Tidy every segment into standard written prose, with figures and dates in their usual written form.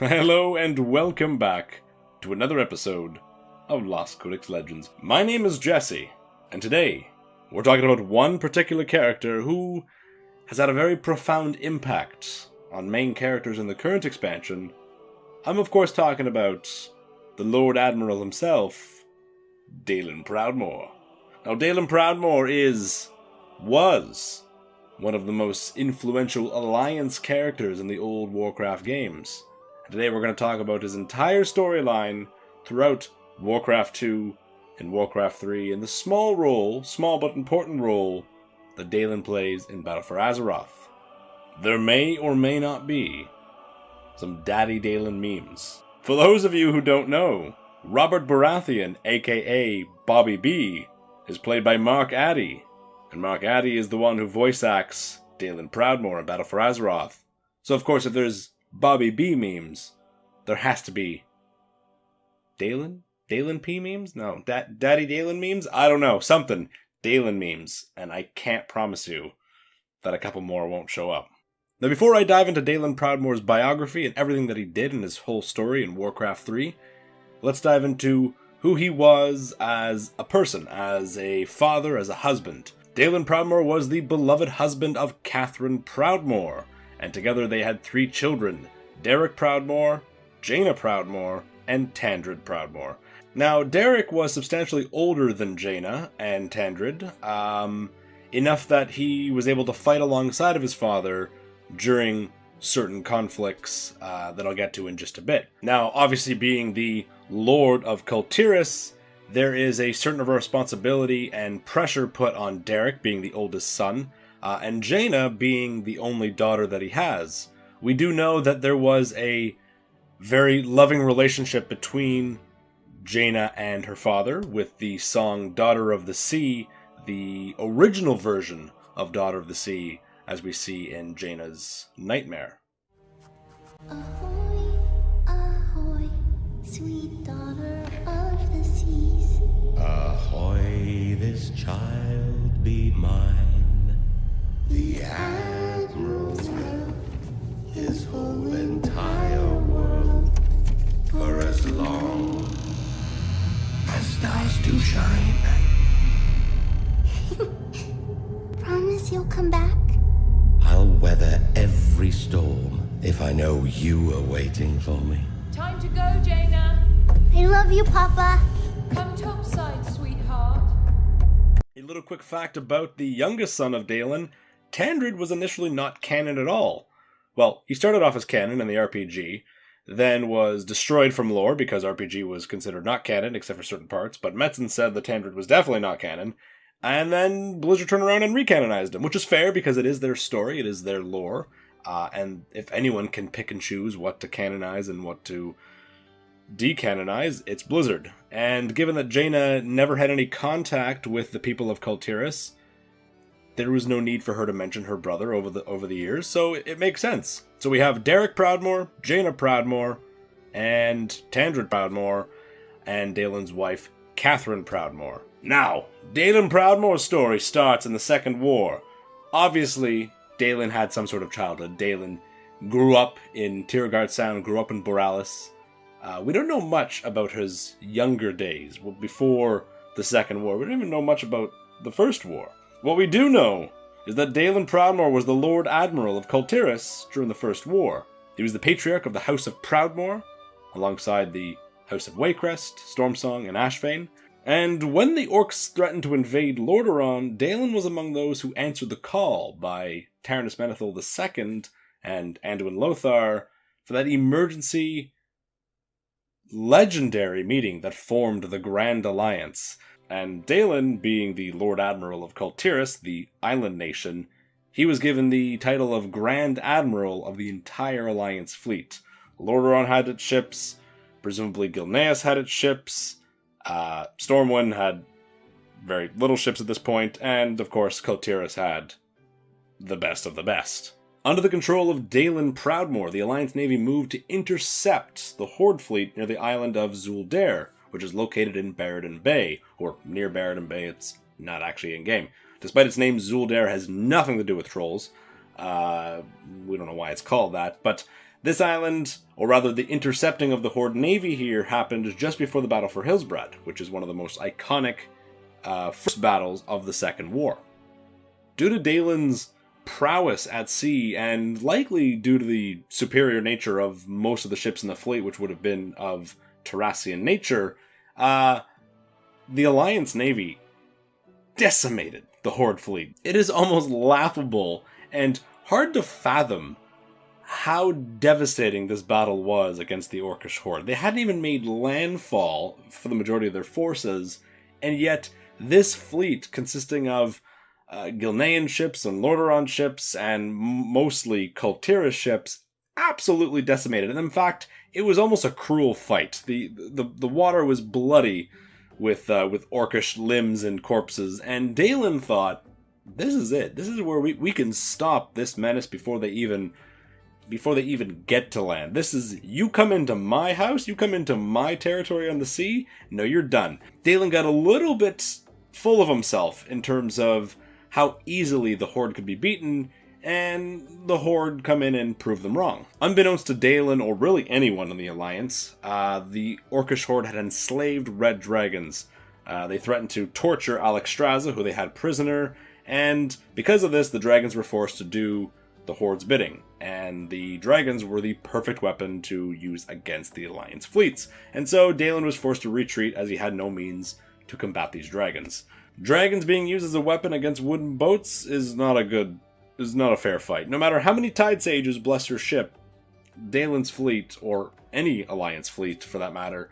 Hello and welcome back to another episode of Lost Codex Legends. My name is Jesse, and today we're talking about one particular character who has had a very profound impact on main characters in the current expansion. I'm of course talking about the Lord Admiral himself, Dalen Proudmoore. Now Dalen Proudmoore was one of the most influential Alliance characters in the old Warcraft games. Today we're going to talk about his entire storyline throughout Warcraft 2 and Warcraft 3 and the small but important role, that Dalen plays in Battle for Azeroth. There may or may not be some Daddy Dalen memes. For those of you who don't know, Robert Baratheon, aka Bobby B, is played by Mark Addy, and Mark Addy is the one who voice acts Dalen Proudmoore in Battle for Azeroth. So of course if there's Bobby B memes, there has to be Dalen P memes? No, Daddy Dalen memes? I don't know, something. Dalen memes, and I can't promise you that a couple more won't show up. Now before I dive into Dalen Proudmoore's biography and everything that he did in his whole story in Warcraft 3, let's dive into who he was as a person, as a father, as a husband. Dalen Proudmoore was the beloved husband of Catherine Proudmoore, and together they had 3 children, Derek Proudmoore, Jaina Proudmoore, and Tandred Proudmoore. Now, Derek was substantially older than Jaina and Tandred, enough that he was able to fight alongside of his father during certain conflicts that I'll get to in just a bit. Now, obviously being the Lord of Kultiris, there is a certain responsibility and pressure put on Derek, being the oldest son, and Jaina being the only daughter that he has. We do know that there was a very loving relationship between Jaina and her father, with the song Daughter of the Sea, the original version of Daughter of the Sea, as we see in Jaina's Nightmare. Ahoy, ahoy, sweet daughter of the seas. Ahoy, this child be mine. The Admiral's will, his whole entire world, for as long as stars do shine. Promise you'll come back? I'll weather every storm if I know you are waiting for me. Time to go, Jaina. I love you, Papa. Come topside, sweetheart. A little quick fact about the youngest son of Dalen, Tandred was initially not canon at all. Well, he started off as canon in the RPG, then was destroyed from lore because RPG was considered not canon except for certain parts, but Metzen said that Tandred was definitely not canon, and then Blizzard turned around and recanonized him, which is fair because it is their story, it is their lore, and if anyone can pick and choose what to canonize and what to decanonize, it's Blizzard. And given that Jaina never had any contact with the people of Kultiris, there was no need for her to mention her brother over the years, so it makes sense. So we have Derek Proudmoore, Jaina Proudmoore, and Tandred Proudmoore, and Dalen's wife, Catherine Proudmoore. Now, Dalen Proudmoore's story starts in the Second War. Obviously, Dalen had some sort of childhood. Dalen grew up in Tirgard Sound, grew up in Borealis. We don't know much about his younger days, before the Second War. We don't even know much about the First War. What we do know is that Dalen Proudmoore was the Lord Admiral of Kultiris during the First War. He was the Patriarch of the House of Proudmoore, alongside the House of Waycrest, Stormsong, and Ashvane. And when the Orcs threatened to invade Lordaeron, Dalen was among those who answered the call by Taranis Menethil II and Anduin Lothar for that emergency, legendary meeting that formed the Grand Alliance. And Dalen, being the Lord Admiral of Kultiris, the island nation, he was given the title of Grand Admiral of the entire Alliance fleet. Lordaeron had its ships, presumably Gilneas had its ships, Stormwind had very little ships at this point, and of course Kultiris had the best of the best. Under the control of Dalen Proudmoore, the Alliance Navy moved to intercept the Horde fleet near the island of Zul'Dare, which is located in Barradin Bay, or near Barradin Bay. It's not actually in-game. Despite its name, Zul'Dare has nothing to do with trolls. We don't know why it's called that, but This island, or rather the intercepting of the Horde Navy here, happened just before the Battle for Hillsbrad, which is one of the most iconic first battles of the Second War. Due to Dalen's prowess at sea, and likely due to the superior nature of most of the ships in the fleet, which would have been of Terrassian nature, the Alliance Navy decimated the Horde fleet. It is almost laughable and hard to fathom how devastating this battle was against the Orcish Horde. They hadn't even made landfall for the majority of their forces, and yet this fleet, consisting of Gilnean ships and Lordaeron ships and mostly Kultira ships, absolutely decimated. And in fact, it was almost a cruel fight. The water was bloody with Orcish limbs and corpses, and Dalen thought, this is it. This is where we can stop this menace before they even get to land. This is, you come into my house, you come into my territory on the sea, no, you're done. Dalen got a little bit full of himself in terms of how easily the Horde could be beaten, and the Horde come in and prove them wrong. Unbeknownst to Dalen, or really anyone in the Alliance, the Orcish Horde had enslaved red dragons. They threatened to torture Alexstrasza, who they had prisoner, and because of this, the dragons were forced to do the Horde's bidding, and the dragons were the perfect weapon to use against the Alliance fleets. And so Dalen was forced to retreat as he had no means to combat these dragons. Dragons being used as a weapon against wooden boats is not a fair fight. No matter how many Tide Sages bless your ship, Dalen's fleet, or any Alliance fleet for that matter,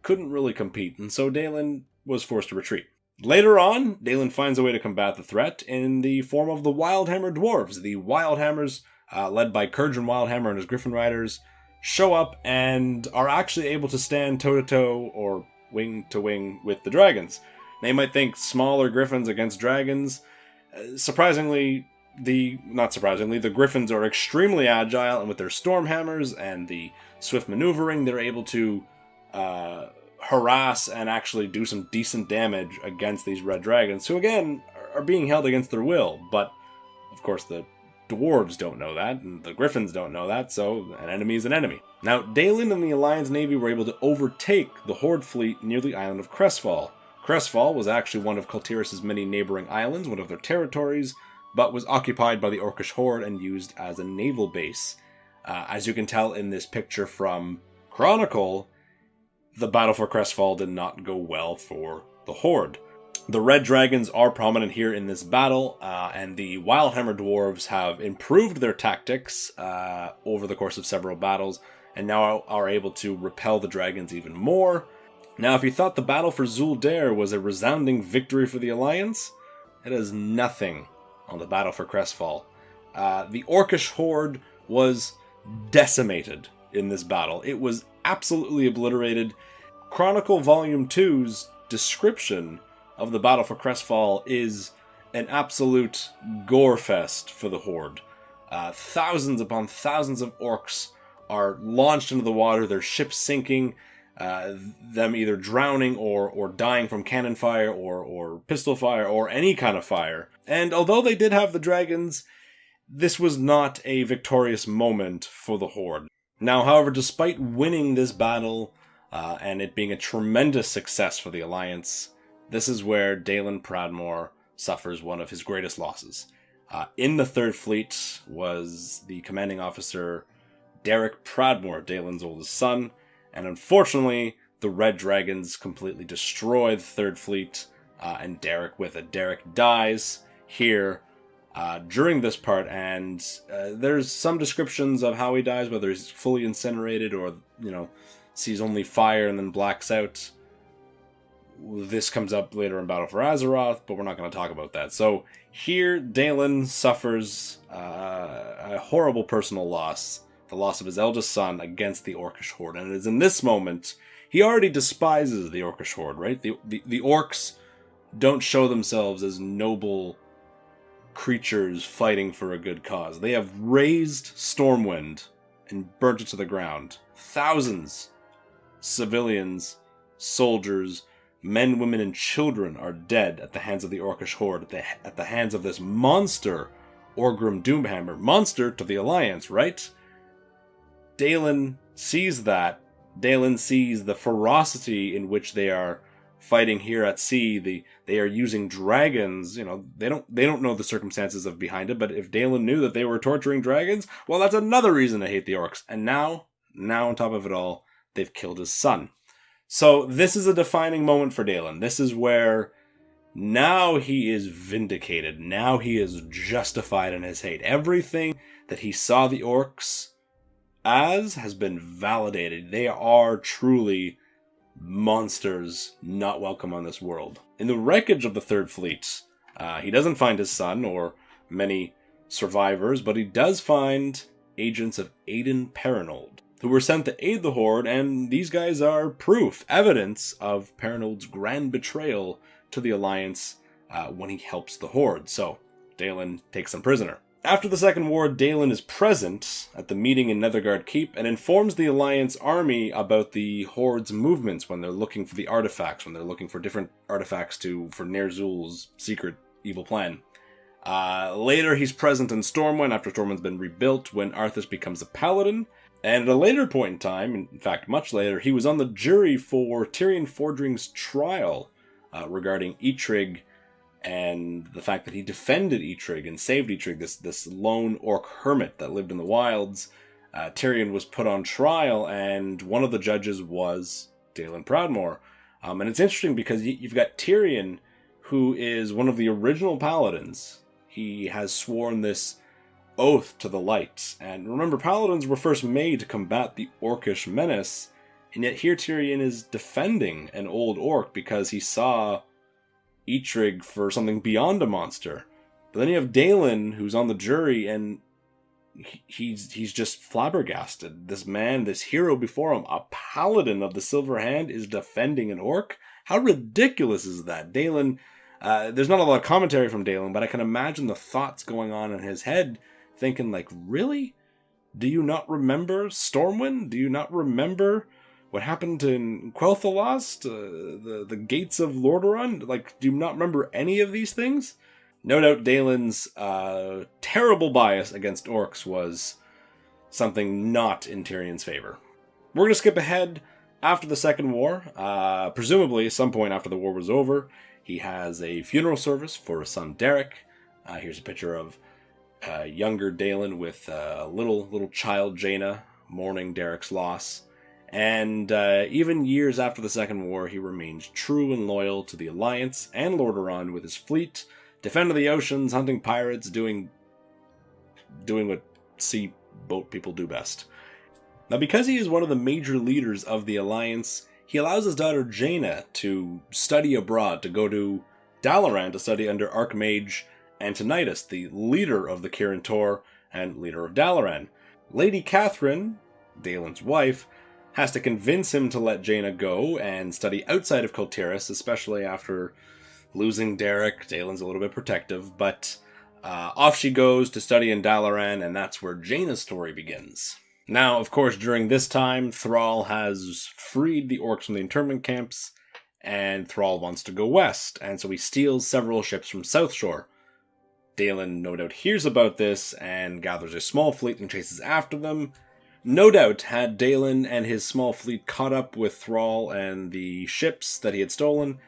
couldn't really compete, and so Dalen was forced to retreat. Later on, Dalen finds a way to combat the threat in the form of the Wildhammer Dwarves. The Wildhammers, led by Kurgan Wildhammer and his Griffin Riders, show up and are actually able to stand toe-to-toe or wing-to-wing with the dragons. They might think smaller griffins against dragons. Not surprisingly, the griffins are extremely agile, and with their storm hammers and the swift maneuvering, they're able to harass and actually do some decent damage against these red dragons, who again are being held against their will. But of course the dwarves don't know that, and the griffins don't know that, so an enemy is an enemy. Now, Dalen and the Alliance Navy were able to overtake the Horde fleet near the island of Crestfall. Crestfall was actually one of Kultiris' many neighboring islands, one of their territories, but was occupied by the Orcish Horde and used as a naval base. As you can tell in this picture from Chronicle, the battle for Crestfall did not go well for the Horde. The red dragons are prominent here in this battle, and the Wildhammer dwarves have improved their tactics over the course of several battles, and now are able to repel the dragons even more. Now, if you thought the battle for Zul'Dare was a resounding victory for the Alliance, it is nothing on the battle for Crestfall. The Orcish Horde was decimated in this battle. It was absolutely obliterated. Chronicle Volume 2's description of the battle for Crestfall is an absolute gore fest for the Horde. Thousands upon thousands of orcs are launched into the water, their ships sinking, them either drowning or dying from cannon fire or pistol fire or any kind of fire. And although they did have the dragons, this was not a victorious moment for the Horde. Now, however, despite winning this battle and it being a tremendous success for the Alliance, this is where Dalen Pradmore suffers one of his greatest losses. In the Third Fleet was the commanding officer Derek Pradmore, Dalen's oldest son, and unfortunately, the Red Dragons completely destroy the Third Fleet, and Derek with it. Derek dies here during this part, and there's some descriptions of how he dies, whether he's fully incinerated or, sees only fire and then blacks out. This comes up later in Battle for Azeroth, but we're not going to talk about that. So here, Dalen suffers a horrible personal loss, the loss of his eldest son against the Orcish Horde. And it is in this moment, he already despises the Orcish Horde, right? The orcs don't show themselves as noble creatures fighting for a good cause. They have raised Stormwind and burnt it to the ground. Thousands, civilians, soldiers, men, women, and children are dead at the hands of the Orcish Horde, at the hands of this monster, Orgrim Doomhammer. Monster to the Alliance, right? Dalen sees that. Dalen sees the ferocity in which they are fighting here at sea. They are using dragons. They don't know the circumstances of behind it, but if Dalen knew that they were torturing dragons, well, that's another reason to hate the orcs. And now on top of it all, they've killed his son. So this is a defining moment for Dalen. This is where now he is vindicated. Now he is justified in his hate. Everything that he saw the orcs as has been validated. They are truly monsters not welcome on this world. In the wreckage of the Third Fleet, he doesn't find his son or many survivors, but he does find agents of Aiden Perinold, who were sent to aid the Horde, and these guys are proof, evidence of Perinold's grand betrayal to the Alliance when he helps the Horde. So Dalen takes them prisoner. After the Second War, Dalen is present at the meeting in Netherguard Keep and informs the Alliance army about the Horde's movements when they're looking for the artifacts, when they're looking for different artifacts for Nerzul's secret evil plan. Later, he's present in Stormwind after Stormwind's been rebuilt when Arthas becomes a paladin. And at a later point in time, in fact much later, he was on the jury for Tyrion Fordring's trial regarding Eitrig and the fact that he defended Eitrig and saved Eitrig, this lone orc hermit that lived in the wilds. Tyrion was put on trial, and one of the judges was Dalen Proudmoore. And it's interesting because you've got Tyrion, who is one of the original paladins. He has sworn this oath to the light. And remember, paladins were first made to combat the orcish menace, and yet here Tyrion is defending an old orc because he saw Eitrig for something beyond a monster. But then you have Dalen, who's on the jury, and he's just flabbergasted. This man, this hero before him, a paladin of the Silver Hand, is defending an orc? How ridiculous is that? Dalen, there's not a lot of commentary from Dalen, but I can imagine the thoughts going on in his head, thinking like, really? Do you not remember Stormwind? Do you not remember what happened in Quel'Thalas, the gates of Lordaeron? Like, do you not remember any of these things? No doubt Dalen's terrible bias against orcs was something not in Tyrion's favor. We're going to skip ahead after the Second War. Presumably, at some point after the war was over, he has a funeral service for his son Derek. Here's a picture of younger Dalen with little child Jaina mourning Derek's loss. And even years after the Second War, he remains true and loyal to the Alliance and Lordaeron with his fleet, defending the oceans, hunting pirates, doing what sea boat people do best. Now, because he is one of the major leaders of the Alliance, he allows his daughter Jaina to study abroad, to go to Dalaran to study under Archmage Antonidas, the leader of the Kirin Tor and leader of Dalaran. Lady Catherine, Dalen's wife, has to convince him to let Jaina go and study outside of Kul Tiras, especially after losing Derek. Dalen's a little bit protective, but off she goes to study in Dalaran, and that's where Jaina's story begins. Now, of course, during this time, Thrall has freed the orcs from the internment camps, and Thrall wants to go west, and so he steals several ships from South Shore. Dalen no doubt hears about this and gathers a small fleet and chases after them. No doubt, had Dalen and his small fleet caught up with Thrall and the ships that he had stolen,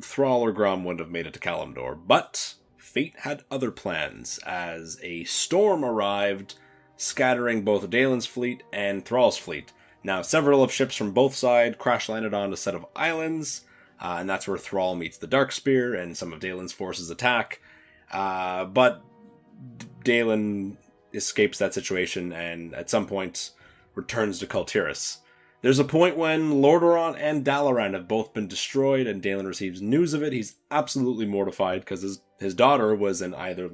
Thrall or Grom wouldn't have made it to Kalimdor. But fate had other plans, as a storm arrived, scattering both Dalen's fleet and Thrall's fleet. Now, several of ships from both sides crash-landed on a set of islands, and that's where Thrall meets the Darkspear, and some of Dalen's forces attack. But Dalen escapes that situation and at some point returns to Kul Tiras. There's a point when Lordaeron and Dalaran have both been destroyed and Dalen receives news of it. He's absolutely mortified because his daughter was in either